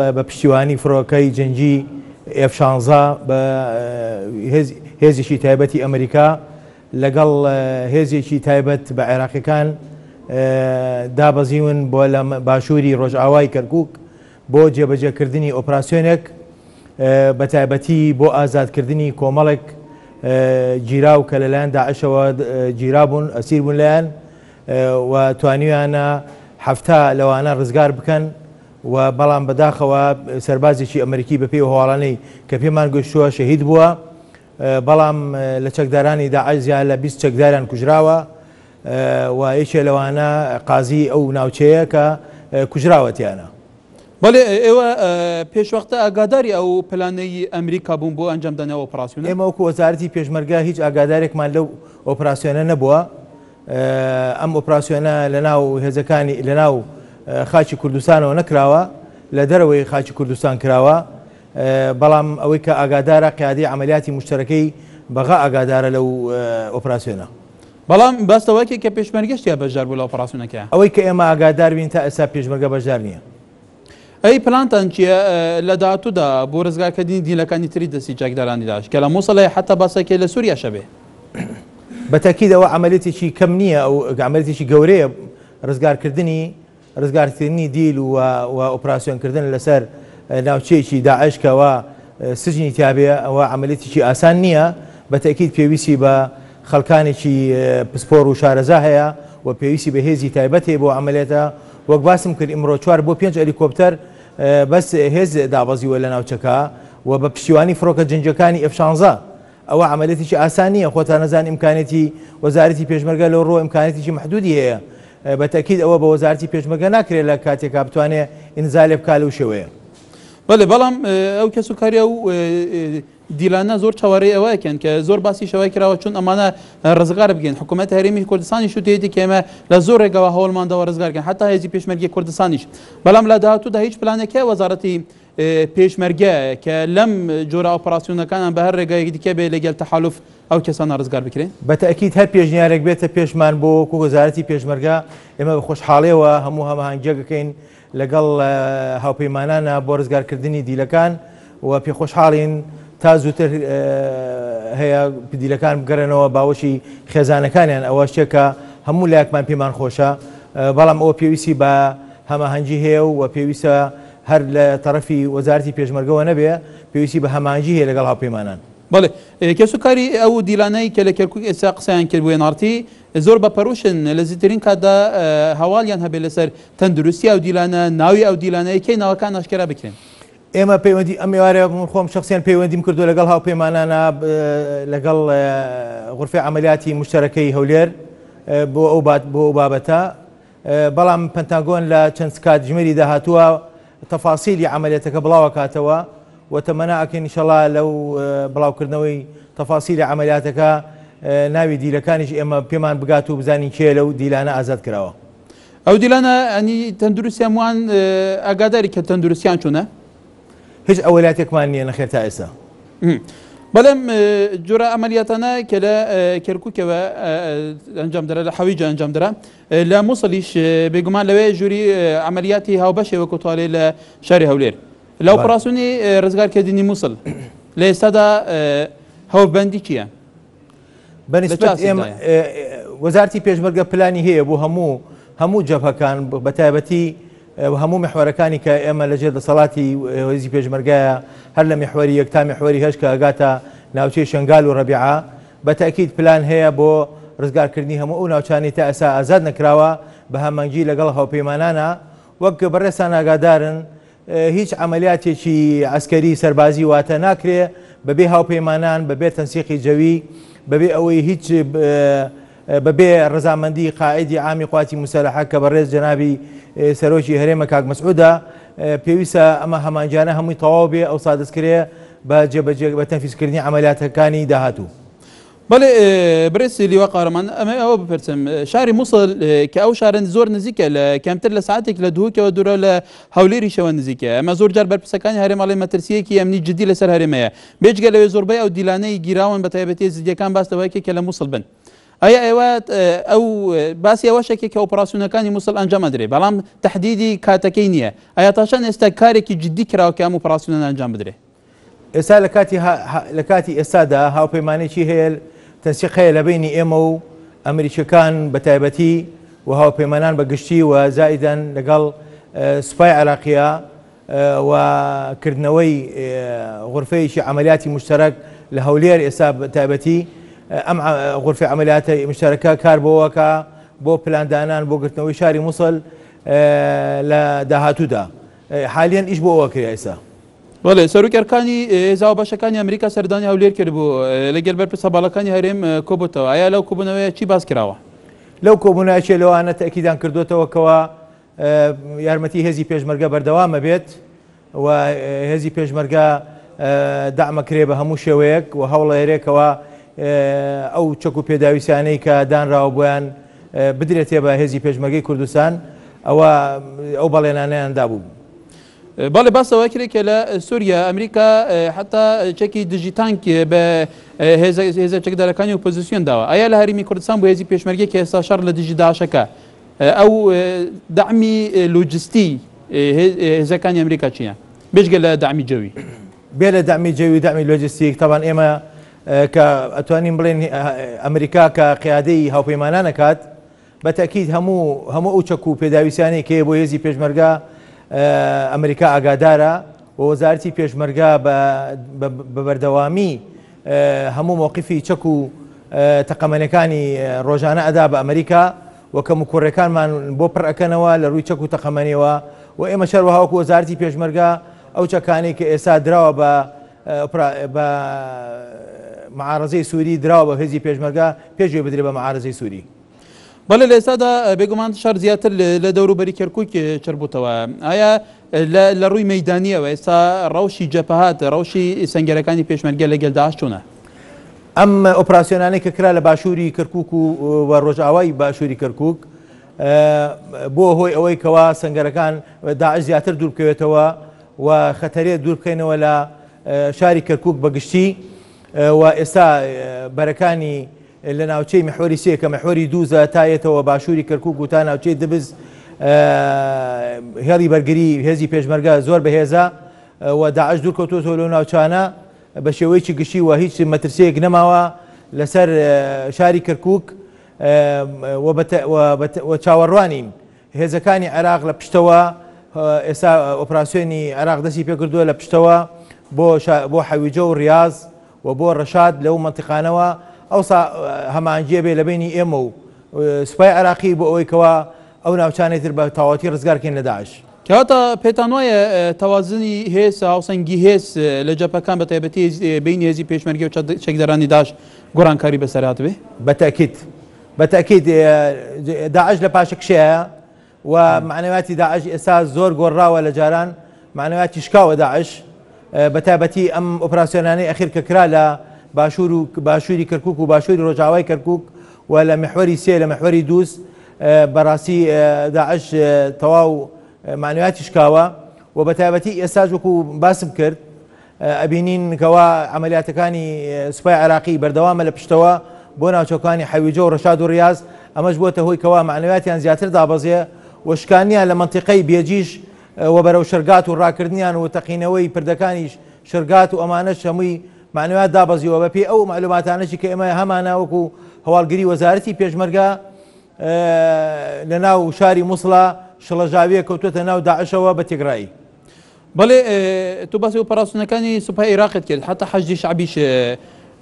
بە پشتیوانی فڕۆکەی جەنگی F-16 بە هێزێکی تایبەتی ئەمریکا لەگەڵ هێزێکی تایبەت بە عێراقیەکان دابەزیون بۆ لە باشووری ڕۆژئاوای کەرکووک بۆ جێبەجێکردنی ئۆپراسیۆنێک بە تایبەتی بۆ ئازادکردنی کۆمەڵێک گیراو کە لەلایەن داعشەوە گیرابوون ئەسیر بوون لایەن و توانیویانە هەفتا لەوانە ڕزگار بکەن و بەڵام بەداخەوە سەربازێکی ئەمریکی بە پێی هەواڵانەی کە پێمان گەشتووە شەهید بووە بەڵام لە چەکدارانی داعش زیان لە 20 چەکداریان کوژراوە و یەکێ لەوانە قازی ئەو ناوچەیە کە کوژراوەتیانە. بەڵێ ئێوە پێشوەختە ئاگاداری ئەو پلانەی ئەمریکا بوون بۆ ئەنجامدانەوە ئۆپراسیۆنە؟ ئێمە وەکو وەزارەتی پێشمەرگە هیچ ئاگادارێکمان لەو ئۆپراسیۆنە نەبووە. ئەم ئۆپراسیۆنە لەناو هێزەکانی لەناو خاچی کوردستانەوە نەکراوە، لە دەرەوەی خاچی کوردستان کراوە، بەڵام ئەوەی کە ئاگادارە قیادی عملیاتی مشتەرەکەی بەغا ئاگادارە لەو ئۆپراسیۆنە. بەڵام باستەوەیەکی کە پێشمەرگەشتیا بەشدار بوو لە ئۆپراسیۆنەکە، ئەوەی کە ئێمە ئاگادار بین تا ئێستا پێشمەرگە بەشدار نییە. ئەی پلانتان چییە لە داهاتوودا بۆ ڕزگارکردنی دیلەکانی تری دەستی چەکدارانی داعش کە لە مووسڵی حتا باسەکەی لە سووریا شەبێ؟ بەتەکید ئەوە عملیاتێکی کەم نییە، ئەو عملیاتێکی گەورەیە ڕزگارکردنی دیل و ئۆپراسیۆنکردن لەسەر ناوچەیەکی داعش کەەوە سجنی تیابێ، ئەوە عملیاتێکی ئاسان نییە. بەتەکید پێویستی بە خەڵکانێکی پسپۆر و شارەزا هەیە و پێویستی بە هێزی تایبەت هەیە بۆ عملیاتە. وەک باسم کرد ئیمڕۆ 4 بۆ 5 هەلیکۆپتەر بەس هێز دابەزیوە لە ناوچەکە و بە پشتیوانی فڕۆکە جەنگەکانی F-16 ئەوە عملیاتێکی ئاسان نییە. خۆتان نەزان ئیمکانێتی وەزارەتی پێشمەرگە لەو ڕۆ ئیمکانێتێکی محدودی هەیە. بەتەکید ئەوە بە وەزارەتی پێشمەرگە ناکرێت لە کاتێکا بتوانێت ئینزالێ بکات لەو شێوەیە. بەڵێ بەڵام ئەو کەسوکاری ئەو دیلانە زۆر چاوەڕێی ئەوەیەکەن کە زۆر باسی شەوای کراوە چون ئەمانە ڕزگار بگەین. حکوومەت هەرێمی کوردستانی شوتێتی کێمە لە زۆر ڕێگەوە هەوڵماندەوە ڕزگارکەن حتا هێزی پێشمەرگی کوردستانیش. بەڵام لە داهاتوودا هیچ پلانێکە وەزارەتی پێشمەرگە کە لەم جۆرە ئۆپراسیۆنەکانان بە هەر ڕێگایەکی دیکە بێ لەگەڵ تەحالوف ئەو کەسانە ڕزگار بکرێن؟ بەتەکید هەر پێشنیارێک بێتە پێشمان بۆ وەکو وەزارەتی پێشمەرگە ئێمە بە خۆشحاڵیەوە هەموو هەماهەنگێکەکەین لەگەڵ هاوپەیمانانە بۆ ڕزگارکردنی دیلەکان و پێخۆشحاڵین تا زووتر هەیە دیلەکان بگەڕێنەوە باوەشی خێزانەکانیان. ئەوە شتێکە هەموو لایەکمان پێمان خۆشە، بەڵام ئەوە پێویستی بە هەماهەنگی هەیە و پێویستە هەر لە تەرەفی وەزارەتی پێشمەرگەوە نەبێ، پێویستی بە هەماهەنگی هەیە لەگەڵ هاوپەیمانان. بەڵێ کەسوکاری ئەو دیلانەی کە لە کەرکووک ئێستا قسەیان کرد بۆ نارتی زۆر بەپەرۆشن لە زیاترین کاتدا هەواڵیان هەبێت لەسەر تەندروستی ئەو دیلانە، ناوی ئەو دیلانەیەکەی ناوەکان ئاشکرا بکرێن. ئێمە پەیوەندی ئەم ئێوارە خۆم شخصیان پەیوەندیم کردو لەگەڵ هاوپەیمانانە لەگەڵ غورفەی عملیاتی مشتەرەکەی هەولێر بۆ ئەو بابەتە، بەڵام پەنتاگۆن لە چەند کاتژمێری داهاتووە تەفاسیلی عملیاتەکە بڵاوە کاتەوە و تەمەنا ئەکەین ئینشەڵا لەو بڵاوکردنەوەی تەفاسیلی عملیاتەکە ناوی دیلەکانیش ئێمە پێمان بگات و بزانین کێ لەو دیلانە ئازاد کراوە. ئەو دیلانە ئەنی تەندروستیان وان ئاگاداری کە تەندروستیان چۆنە؟ هیچ ئەولاتێکمان نییە نەخێر تا ئێستا. بەڵام جۆرە ئەمەلیاتانە کە لە کەرکووکەوە ئەنجام دەرە لە حەویجە ئەنجام دەرا لە مووسڵیش بێگومان لەوەیە ژووری ئەمەلیاتی هاوبەشێ وەکو توالێ لە شاری هەولێر لە ئۆپراسیۆنی ڕزگارکردنی مووسڵ لە ئێستادا هەوڵبەندی چییە؟ بەنسبەت ئێمە وەزارەتی پێشمەرگە پلانی هەیە بۆ هەموو جەبهەکان بەتایبەتی هەموو محوەرەکانی کە ئێمە لەژێر دەسەڵاتی هێزی پێشمەرگایە هەر لە میحوەری یەک تا میحوەری هەشت کە ئەگاتە ناوچەی شنگال و ڕەبیعا بەتەکید پلان هەیە بۆ ڕزگارکردنی هەموو ئەو ناوچانی تا ئێستا ئازاد نەکراوە بە هەمەنگی لەگەڵ هاوپەیمانانە. وەک بەڕێستان ئاگادارن هیچ عملیاتێکی عسکەری سەربازی واتە ناکرێ بەبێ هاوپەیمانان، بەبێ تەنسیقی جەوی، بەبێ ئەوەی هیچ بەبێ ڕەزامەندی قائیدی عامی قواتی موسەلەحە کە بەڕێز جەنابی سەرۆکی هەرێمە کاک مەسعودە پێویستە ئەمە هەمانجانە هەمووی تەواو بێ ئەو سادەستکرێ بە تەنفیزکردنی عملیاتەکانی داهاتوو. بەڵێ برێسی لیوە قارەمان ئەمە ئەوە بپرسم شاری مووسڵ کە ئەو شارن زۆر نزیکە لە کەمتر لە ساعتێک لە دووکەوە دوورە لە هەولێریشەوە نزیکە، ئەمە زۆر جار بەرپرسەکانی هەرێمەڵی مەترسیەکی ئەمنی جدی لەسەر هەرێمەیە بێجگە لەوێ زۆربەی ئەو دیلانەی گیراون بە تایبەتی زیدیەکان باستەوەیەکی کە لە مووسڵ بن. ئەیا ئێوە ئەو باسی ئەوەشێکی کە ئۆپراسیۆنەکانی مووسڵ ئەنجام ئەدرێ بەڵام تەحدیدی کاتەکەی نییە ئایا تاشان ئێستا کارێکی جددی کراوە کە ئەم ئۆپراسیۆنە ئەنجام بدرێ ئێستا لە کاتی ئێستادا هاوپەیمانێکی هەیە تەنسیق هەیە لە بینی ئێمە و ئەمریکیەکان بە تایبەتی و هاوپەیمانان بەگشتی و زائیدەن لەگەڵ سوپای عێراقیە وکردنەوەی غورفەیەکی عملیاتی مشترک لە هەولێر ئێستا تایبەتی ئەم غورفەی عملیاتی مشترکە کار بۆوەکە بۆ پلاندانان بۆ گرتنەوەی شاری مووسڵ لە داهاتوودا حالیان ئیش بۆ ئەوە کرا ئێستا. بەڵێ سەرۆکیەرکانی هێزاوە باشەکانی ئەمریکا سەردانی هەولێر کردبوو لەگەڵ بەرپرسە باڵەکانی هەرێم کۆبووتەوە ئایا لەو کۆبوونەوەیە چی باس کراوە؟ لەو کۆبوونەوەیەکی لەوانە تەکیدان کردوتەوە کەەوە یارمەتی هێزی پێشمەرگە بەردەوامە بێت و هێزی پێشمەرگە دامەکرێ بە هەموو شێوەیەک و هەوڵە هێرێکەوە ئەو چەک و پێداویستانەی کە دانراوە بۆیان بدرێتێ بە هێزی پێشمەرگەی کوردستان ئەو بەڵێنانەیاندا بوو. بەڵێ باسەوە کرێ کە لە سووریا ئەمریکا حتا چەکی دژیتانک بە هێزە چەکدارەکانی ئۆپۆزیسیۆن داوە ئایا لە هەرمی کوردستان بۆ هێزی پێشمەرگەی کە ئێستا شەڕ لە دژی داعشەکە ئەو داعمی لۆجستی هێزەکانی ئەمریکا چییە بێژگە لە داعمی جەوی بێ لە داعمی جەوی داعمی لۆجستیک تاوان ئێمە کە ئەتوانین بڵێن ئەمریکا کە قیادەی هاوپەیمانان دەکات بەتەکید هەموو ئەو چەک و پێداویستانی کە بۆ هێزی پێشمەرگە ئەمریکا ئاگادارە و وەزارەتی پێشمەرگە بە بەردەوامی هەموو مووقفی چەک و تەقەمەنەکانی ڕۆژانە ئەدا بە ئەمریکا وەکە کوڕەکانمان بۆ پڕەکەنەوە لە ڕووی چەک و تەقەمەنیەوە و ئێمە شەروەهاوەکو وەزارەتی پێشمەرگە ئەو چەکانی کە ئێستا دراوە بە معارەزەی سووری دراوە بە هێزی پێشمەرگە پێشوێ بدرێ بە معارەزەی سووری. بەڵێ لە ئێستادا بێگومان شەڕ زیاتر لە دەوروبەری کەرکووک چربووتەوە ئایا لە ڕووی مەیدانیەوە ئێستا ڕەوشی جەپەهات ڕەوشی سەنگەرەکانی پێشمەرگە لەگەڵ داعش چۆنە؟ ئەم ئۆپراسیۆنانەی کە کرا لە باشووری کەرکووک و ڕۆژئاوای باشووری کەرکووک بۆ هۆی ئەوەی کەوا سەنگەرەکان داعش زیاتر دوور بکەوێتەوە و خەتەرێت دوور بکەینەوە لە شاری کەرکووک بەگشتی و ئێستا بەرەکانی لە ناوچەی محوەری سێ کە محوەری دووزە تایەتەوە باشووری کەرکووک و تا ناوچەی دبز هێڵی بەرگری هێزی پێشمەرگە زۆر بەهێزە و داعش دوور کەوتۆتەوە لەو ناوچانە بە شێوەیەکی گشتی و هیچ مەترسەیەک نەماوە لەسەر شاری کەرکووک و چاوەڕوانین هێزەکانی عێراق لە پشتەوە ئێستا ئۆپراسیۆنی عێراق دەستی پێکردووە لە پشتەوە بۆ حەویجە و ڕیاز و بۆ ڕەشاد لەو مەنتیقانەوە ئەوسا هەمانجێ بێ لە بینی ئێمە و سوپای عێراقی بۆ ئەوەی کەوا ئەو ناوچانێت تر بە تاواتی ڕزگارکەین لە داعش. کەواتە پێتان وایە تەوازنی هێز هاوسەنگی هێز لە جەپەکان بە تایبەتی بینی هێزی پێشمەرگی و چەکدارانی داعش گۆڕانکاری بەسەرهات بێ؟ بەتەکید داعش لە پاشەکشەیە و معنەوەتی داعش ئێستا زۆر گۆڕاوە لە جاران معنەوەتی شکاوە داعش بە تایبەتی ئەم ئۆپراسیۆنانەی ئەخیر کە کرا لە باشووری کەرکووک و باشووری ڕۆژاوای کەرکووک و لە محوەری سێ لە محوەری دووس بەڕاستی داعش تەواو معنویاتی شکاوە و بە تایبەتی ئێستا وەکو باسم کرد ئەبینین کەوا عملیاتەکانی سوپای عێراقی بەردەوامە لە پشتەوە بۆ ناوچەکانی حەویجە و ڕەشاد و ڕیاز ئەمەش بۆتە هۆی کەوا معنویاتیان زیاتر دابەزێ و شکانیان لە منتیقەی بێجیش و بەرەو شەرگات و ڕاکردنیان و تەقینەوەی پردەکانیش شەرگات و ئەمانەش هەمووی معنویات دابەزیەوە بە پێی ئەو معلوماتانەی کە ئێمە هەمانە وەکو هەواڵگری وەزارەتی پێشمەرگە لە ناو شاری مووسڵە شڵەژاویە کەوتوتە ناو داعشەوە بە تێگرایی. بەڵێ تو باسی ئۆپەراسیۆنەکانی سوپای عێراقت کرد حتا حەشدی شعبیش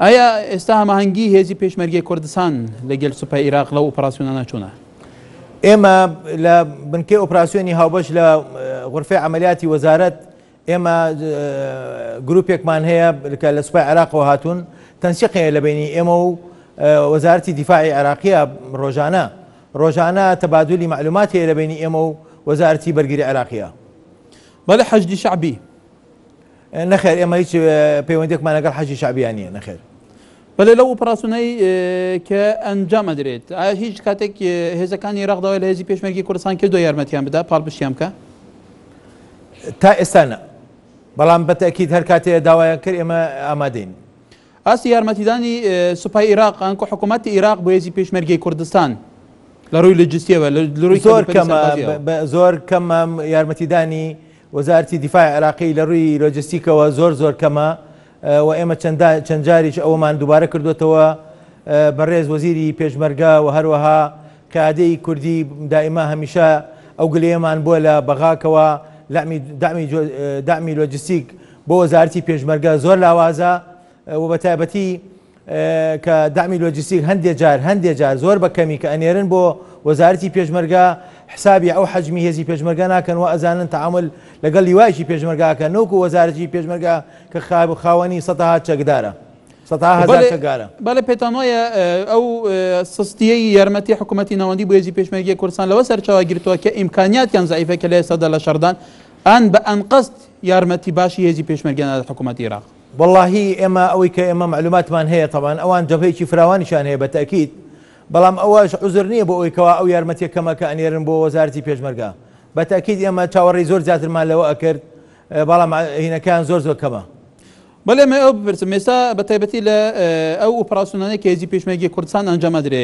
ئایا ئێستا هەماهەنگی هێزی پێشمەرگەی کوردستان لەگەڵ سوپای عێراق لەو ئۆپەراسیۆنانە چۆنە؟ ئێمە لە بنکەی ئۆپەراسیۆنی هاوبەش لە غورفەی عملیاتی وەزارەت ئێمە گروپێکمان هەیە کە لە سوپای عێراقەوە هاتوون تەنسیقەیە لە بینی ئێمە و وەزارەتی دیفاعی عێراقیە ڕۆژانە تەبادولی معلومات هەیە لە بینی ئێمە و وەزارەتی بەرگری عێراقیە. بەڵێ حەشدی شعبی نەخێر ئێمە هیچ پەیوەندێکمان لەگەڵ حەشی شعبیان نیە نەخێر. بەڵێ لەو ئۆپەراسیۆنەی کە ئەنجام ئەدرێت ئایا هیچ کاتێک هێزەکانی عێراقداوای لە هێزی پێشمەرگی کوردستان کردو یارمەتیان بدا پاڵپشتیان بکە؟ تا ئێستا نە، بەڵام بەتەکید هەر کاتێ داوایان کرد ئێمە ئامادەین. ئاسی یارمەتیدانی سوپای عێراق ئەنکە حکوومەتی عێراق بۆ هێزی پێشمەرگەی کوردستان لە ڕووی لۆجستیەوە لە ڕووی زۆر کەمە یارمەتیدانی وەزارەتی دیفاعی عێراقی لە ڕووی لۆجستیکەوە زۆر کەمە و ئێمە چەند جاریش ئەوەمان دووبارە کردوێتەوە بەڕێز وەزیری پێشمەرگە و هەروەها کادەی کوردی دائیما هەمیشە ئەو گلەیەمان بووە لە بەغاکەوە دامی لۆجستیک بۆ وەزارەتی پێشمەرگە زۆر لاوازە و بە تایبەتی کە دامی لۆجستیک هەندێک جار زۆر بەکەمی کە ئەنێرن بۆ وەزارەتی پێشمەرگە حسابی ئەو حەجمی هێزی پێشمەرگە ناکەن و ئەزانن تەعامل لەگەڵ لیوایشی پێشمەرگاکە نەوەکو وەزارەتی پێشمەرگە کە خاوەنی سەدەها چەکدارە بەڵێ پێتان وایە ئەو سستیەی یارمەتی حکوومەتی ناوەندی بۆ هێزی پێشمەرگەی کوردستان لەوە سەرچاوە گرتووە کە ئیمکانیاتیان زعیفە کە لە ئێستادا لە شەردان ئەن بە ئەنقەست یارمەتی باشی هێزی پێشمەرگە نادات حکوومەتی عێراق. واللهی ئێمە ئەوەی کە ئێمە معلوماتمان هەیە طبعاً ئەوان جەبهەیەکی فراوانیشان هەیە بەتەکید، بەڵام ئەوەش عوزر نییە بۆ ئەوەی کەوا ئەو یارمەتیە کەمە کە ئەنێرن بۆ وەزارەتی پێشمەرگە. بەتەکید ئێمە چاوەڕێی زۆر زیاترمان لەوە ئەکرد، بەڵام هینەکان زۆر کەمە. بەڵێ ئەمە ئەو بپرسم ئێستا بە تایبەتی لە ئەو ئۆپراسیۆنانەی کە هێزی پێشمەرگەی کوردستان ئەنجامەدرێ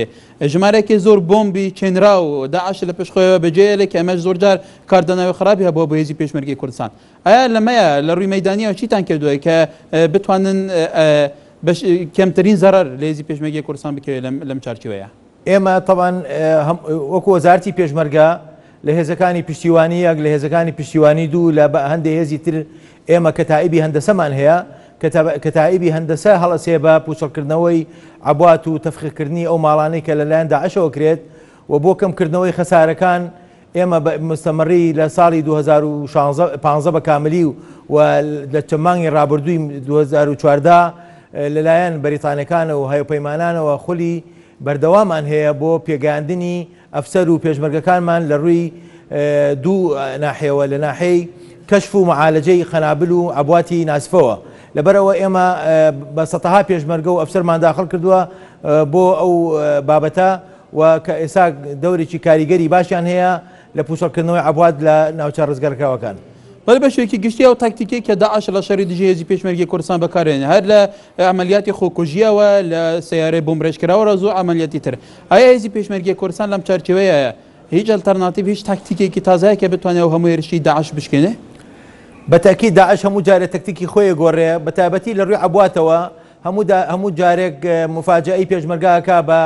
ژمارەیەکی زۆر بۆمبی چێنرا و داعش لە پێشخۆیەوە بەجێیە کە ئەمەش زۆر جار کارداناوی خراپی هەبووە بۆ هێزی پێشمەرگەی کوردستان. ئایا لەمەیە لە ڕووی مەیدانیەوە چیتان کردووە کە بتوانن کەمترین زەرەر لە هێزی پێشمەرگەی کوردستان بکەوێت لەم چارچوەیە؟ ئێمە طبعاً وەکو وەزارەتی پێشمەرگە لە هێزەکانی پشتیوانی یەک لە هێزەکانی پشتیوانی دوو لە هەندێک هێزی تر ئێمە کەتائیبی هەندەسەمان هەیە کەتائیبی هەندەسە هەڵەسێ بە پوچەڵکردنەوەی عەبوات و تەفخیرکردنی ئەو ماڵانەی کە لەلایەن داعشەوە کرێت و بۆ کەمکردنەوەی خەسارەکان ئێمە بە مستەمەڕی لە ساڵی 2015 بە کاملی و لە چەمانگی ڕابردووی 2014 لەلایەن بەریتانیەکانە و هەیەپەیمانانەوە خولی بەردەوامان هەیە بۆ پێگەاندنی ئەفسەر و پێشمەرگەکانمان لە ڕووی دوو ناحێوە لە ناحەی کەشف و معالەجەی خەنابل و عەبواتی ناسفەوە. لەبەرەوە ئێمە بە سەدەها پێشمەرگە و ئەفسەرمان داخڵ کردووە بۆ ئەو بابەتە و کە ئێستا دەورێکی کاریگەری باشیان هەیە لە پوچەڵکردنەوەی عەبوات لە ناوچە ڕزگارکراوەکان. بەڵێ بەشێکی گشتی ئەو تاکتیکەی کە داعش لە شەڕی دژی هێزی پێشمەرگەی کوردستان بەکارهێنێ هەر لە عملیاتی خۆکوژیەوە لە سەیارەی بۆمبڕێژکراوە زۆر عملیاتی تر. ئایا هێزی پێشمەرگەی کوردستان لەم چارچەوەیە هیچ ئەلتەرناتیڤ هیچ تاکتیکێکی تازایە کە بتوانێت ئەو هەموو هێرشی داعش بشکێنێ؟ بەتاکید داعش هەموو جارێک تەکتیکی خۆی گۆڕێ بە تایبەتی لە ڕووی عەبواتەوە هەموو جارێک مفاجئەی پێشمەرگاکە بە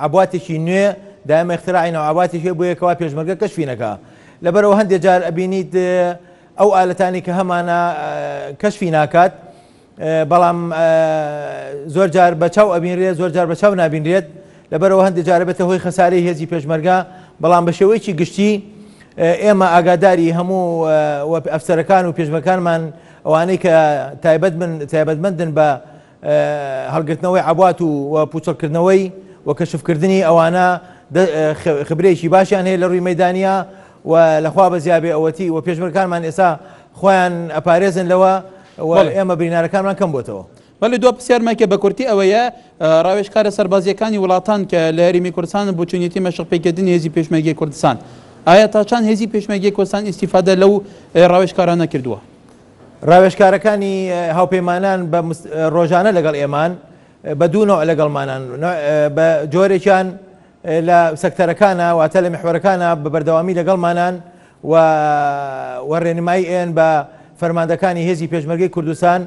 عەبواتێکی نوێ دائما اختراعی عەبواتێکی بۆ یەکەوە پێشمەرگە کەشفینەکە. لەبەرەوە هەندێک جار ئەبینیت ئەو ئالەتانی کە هەمانە کەشفی ناکات، بەڵام زۆر جار بەچاو ئەبینرێت زۆر جار بەچاو نابینرێت، لەبەرەوە هەندێک جارە بێتە هۆی خەسارەی هێزی پێشمەرگە. بەڵام بە شێوەیەکی گشتی ئێمە ئاگاداری هەموو ئەفسەرەکان و پێشمەرگەکانمان ئەوانەی کە تایبەتمەندن بە هەڵگرتنەوەی عەبوات و پوچەڵکردنەوەی و کەشفکردنی ئەوانە خبرەیەکی باشیان هەیە لە ڕووی مەیدانیا و لەخوا بەزیابێ ئەوەتی و پێشمەرگەکانمان ئێستا خۆیان ئەپارێزن لەوە و ئێمە برینارەکانمان کەم بۆتەوە. بەڵێ دو پرسیارمەکە بە کورتی ئەوەیە ڕاوێژکارە سەربازیەکانی وڵاتان کە لە هەرێمی کوردستان بۆ چۆنیەتی مەشق پێکردنی هێزی پێشمەرگەی کوردستان، ئایا تا چەند هێزی پێشمەرگەی کوردستان ئیستیفادە لەو ڕاوێژکارانە کردووە؟ ڕاوێژکارەکانی هاوپەیمانان بە ڕۆژانە لەگەڵ ئێمان بە دوو نوع لەگەڵمانان بە جۆرێکیان لە سەکتەرەکانە واتە لە محوەرەکانە بە بەردەوامی لەگەڵمانان و ڕێنمایی ئێن بە فەرماندەکانی هێزی پێشمەرگەی کوردستان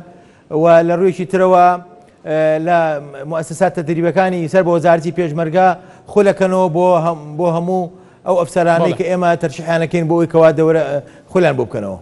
و لە ڕوویەکی ترەوە لە مؤسسات تەدریبەکانی سەر بە وەزارەتی پێشمەرگە خولەکەنەوە بۆ هەموو ئەو ئەفسەرانەی کە ئێمە تەرشیحیانەکەین بۆ ئەوەی کەوا دەورە خولیان بۆ بکەنەوە.